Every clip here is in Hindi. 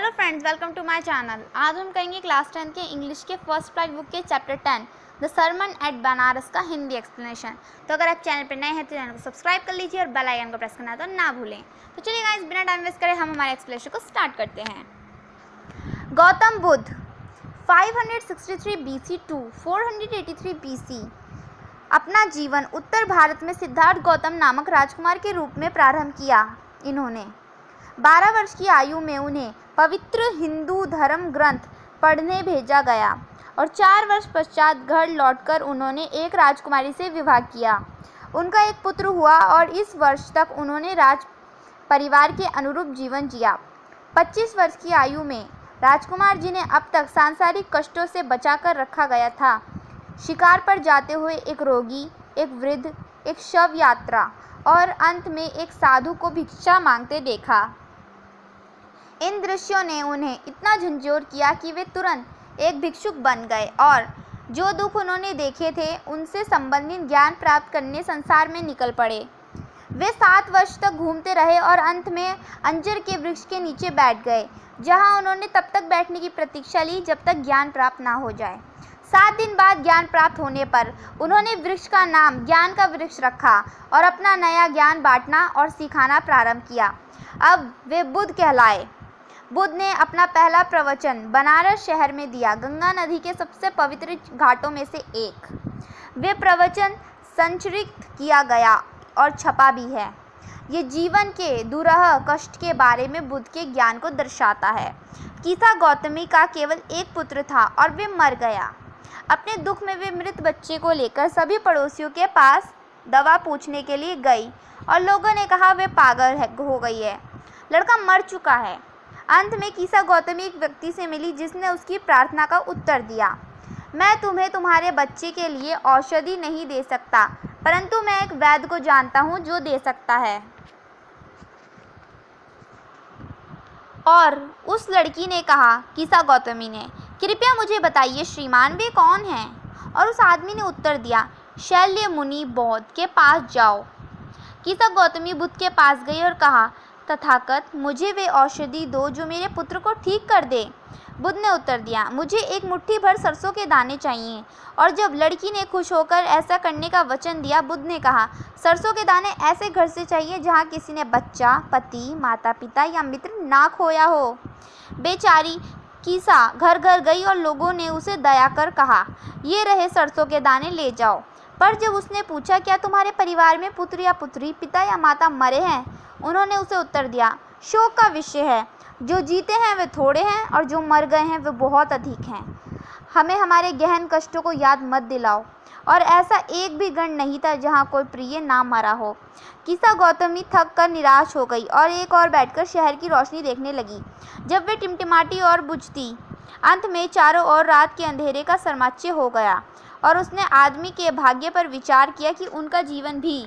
Hello friends, welcome to my channel. आज हम करेंगे क्लास 10 के इंग्लिश के फर्स्ट फ्लाइट बुक के chapter 10 the sermon at Benares का हिंदी एक्सप्लेनेशन। तो अगर आप चैनल पर नए हैं तो चैनल को सब्सक्राइब कर लीजिए और बेल आइकन को प्रेस करना तो ना भूलें। तो चलिए गाइस, बिना टाइम वेस्ट करे हम हमारे एक्सप्लेनेशन को स्टार्ट करते हैं। Gautam Buddha 563 BC to 483 BC अपना जीवन उत्तर भारत में सिद्धार्थ गौतम नामक राजकुमार के रूप में प्रारंभ किया। इन्होंने 12 वर्ष की आयु में उन्हें पवित्र हिंदू धर्म ग्रंथ पढ़ने भेजा गया और 4 वर्ष पश्चात घर लौटकर उन्होंने एक राजकुमारी से विवाह किया। उनका एक पुत्र हुआ और इस वर्ष तक उन्होंने राज परिवार के अनुरूप जीवन जिया। 25 वर्ष की आयु में राजकुमार जिन्हें अब तक सांसारिक कष्टों से बचाकर रखा गया था, शिकार पर जाते हुए एक रोगी, एक वृद्ध, एक शव यात्रा और अंत में एक साधु को भिक्षा मांगते देखा। इन दृश्यों ने उन्हें इतना झंझोर किया कि वे तुरंत एक भिक्षुक बन गए और जो दुख उन्होंने देखे थे उनसे संबंधित ज्ञान प्राप्त करने संसार में निकल पड़े। वे 7 वर्ष तक घूमते रहे और अंत में अंजर के वृक्ष के नीचे बैठ गए, जहां उन्होंने तब तक बैठने की प्रतीक्षा ली जब तक ज्ञान प्राप्त ना हो जाए। 7 दिन बाद ज्ञान प्राप्त होने पर उन्होंने वृक्ष का नाम ज्ञान का वृक्ष रखा और अपना नया ज्ञान बांटना और सिखाना प्रारंभ किया। अब वे बुद्ध कहलाए। बुद्ध ने अपना पहला प्रवचन बनारस शहर में दिया, गंगा नदी के सबसे पवित्र घाटों में से एक। वे प्रवचन संरक्षित किया गया और छपा भी है। ये जीवन के दुरह कष्ट के बारे में बुद्ध के ज्ञान को दर्शाता है। कीसा गौतमी का केवल एक पुत्र था और वे मर गया। अपने दुख में वे मृत बच्चे को लेकर सभी पड़ोसियों के पास दवा पूछने के लिए गई और लोगों ने कहा वे पागल हो गई है, लड़का मर चुका है। अंत में कीसा गौतमी एक व्यक्ति से मिली जिसने उसकी प्रार्थना का उत्तर दिया, मैं तुम्हें तुम्हारे बच्चे के लिए औषधि नहीं दे सकता, परंतु मैं एक वैद्य को जानता हूँ जो दे सकता है। और उस लड़की ने कहा, कीसा गौतमी ने, कृपया मुझे बताइए श्रीमान, वे कौन हैं? और उस आदमी ने उत्तर दिया, शैल्य मुनि बौद्ध के पास जाओ। कीसा गौतमी बुद्ध के पास गई और कहा, तथागत, मुझे वे औषधि दो जो मेरे पुत्र को ठीक कर दे। बुद्ध ने उत्तर दिया, मुझे एक मुट्ठी भर सरसों के दाने चाहिए। और जब लड़की ने खुश होकर ऐसा करने का वचन दिया, बुद्ध ने कहा, सरसों के दाने ऐसे घर से चाहिए जहाँ किसी ने बच्चा, पति, माता पिता या मित्र ना खोया हो। बेचारी कीसा घर घर गई और लोगों ने उसे दया कर कहा, ये रहे सरसों के दाने, ले जाओ। पर जब उसने पूछा, क्या तुम्हारे परिवार में पुत्र या पुत्री, पिता या माता मरे हैं? उन्होंने उसे उत्तर दिया, शोक का विषय है, जो जीते हैं वे थोड़े हैं और जो मर गए हैं वे बहुत अधिक हैं। हमें हमारे गहन कष्टों को याद मत दिलाओ। और ऐसा एक भी गण नहीं था जहाँ कोई प्रिय ना मरा हो। कीसा गौतमी थक कर निराश हो गई और एक और बैठकर शहर की रोशनी देखने लगी। जब वे टिमटिमाती और बुझती, अंत में चारों ओर रात के अंधेरे का सरमाच्य हो गया और उसने आदमी के भाग्य पर विचार किया कि उनका जीवन भी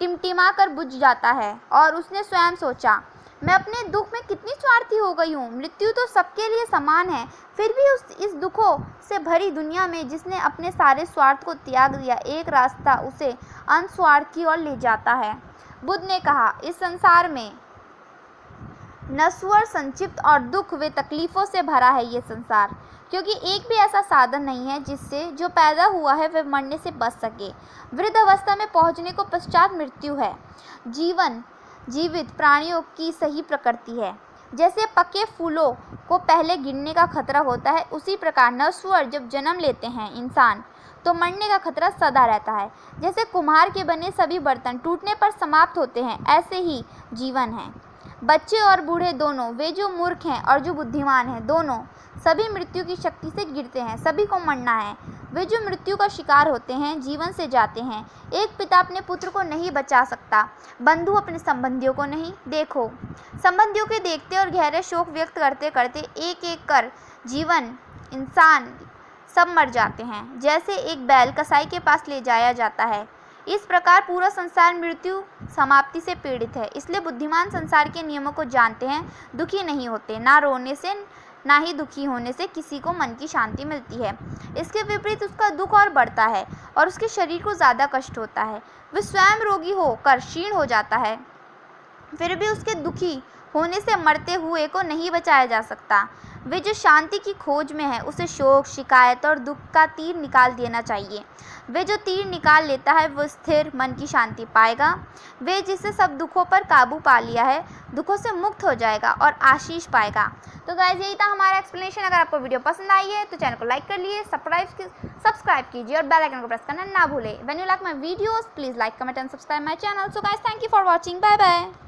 टिमटिमा कर बुझ जाता है। और उसने स्वयं सोचा, मैं अपने दुख में कितनी स्वार्थी हो गई हूँ। मृत्यु तो सबके लिए समान है, फिर भी इस दुखों से भरी दुनिया में जिसने अपने सारे स्वार्थ को त्याग दिया, एक रास्ता उसे अनस्वार्थ की ओर ले जाता है। बुद्ध ने कहा, इस संसार में नश्वर, संक्षिप्त और दुख व तकलीफ़ों से भरा है ये संसार, क्योंकि एक भी ऐसा साधन नहीं है जिससे जो पैदा हुआ है वह मरने से बच सके। वृद्ध अवस्था में पहुंचने को पश्चात मृत्यु है। जीवन जीवित प्राणियों की सही प्रकृति है। जैसे पके फूलों को पहले गिरने का खतरा होता है, उसी प्रकार नश्वर जब जन्म लेते हैं इंसान तो मरने का खतरा सदा रहता है। जैसे कुम्हार के बने सभी बर्तन टूटने पर समाप्त होते हैं, ऐसे ही जीवन है। बच्चे और बूढ़े दोनों, वे जो मूर्ख हैं और जो बुद्धिमान हैं, दोनों सभी मृत्यु की शक्ति से गिरते हैं। सभी को मरना है। वे जो मृत्यु का शिकार होते हैं, जीवन से जाते हैं। एक पिता अपने पुत्र को नहीं बचा सकता, बंधु अपने संबंधियों को नहीं। देखो, संबंधियों के देखते और गहरे शोक व्यक्त करते करते एक एक कर जीवन इंसान सब मर जाते हैं। जैसे एक बैल कसाई के पास ले जाया जाता है, इस प्रकार पूरा संसार मृत्यु समाप्ति से पीड़ित है। इसलिए बुद्धिमान संसार के नियमों को जानते हैं, दुखी नहीं होते। ना रोने से ना ही दुखी होने से किसी को मन की शांति मिलती है। इसके विपरीत उसका दुख और बढ़ता है और उसके शरीर को ज़्यादा कष्ट होता है। वह स्वयं रोगी होकर क्षीण हो जाता है, फिर भी उसके दुखी होने से मरते हुए को नहीं बचाया जा सकता। वे जो शांति की खोज में है उसे शोक, शिकायत और दुख का तीर निकाल देना चाहिए। वे जो तीर निकाल लेता है वो स्थिर मन की शांति पाएगा। वे जिसे सब दुखों पर काबू पा लिया है दुखों से मुक्त हो जाएगा और आशीष पाएगा। तो गाइस यही था हमारा एक्सप्लेनेशन। अगर आपको वीडियो पसंद आई है तो चैनल को लाइक कर लीजिए, सब्सक्राइब कीजिए और बेल आइकन को प्रेस करना ना भूलें। When you like my videos please like, comment and subscribe my channel. So guys thank you for watching. Bye bye.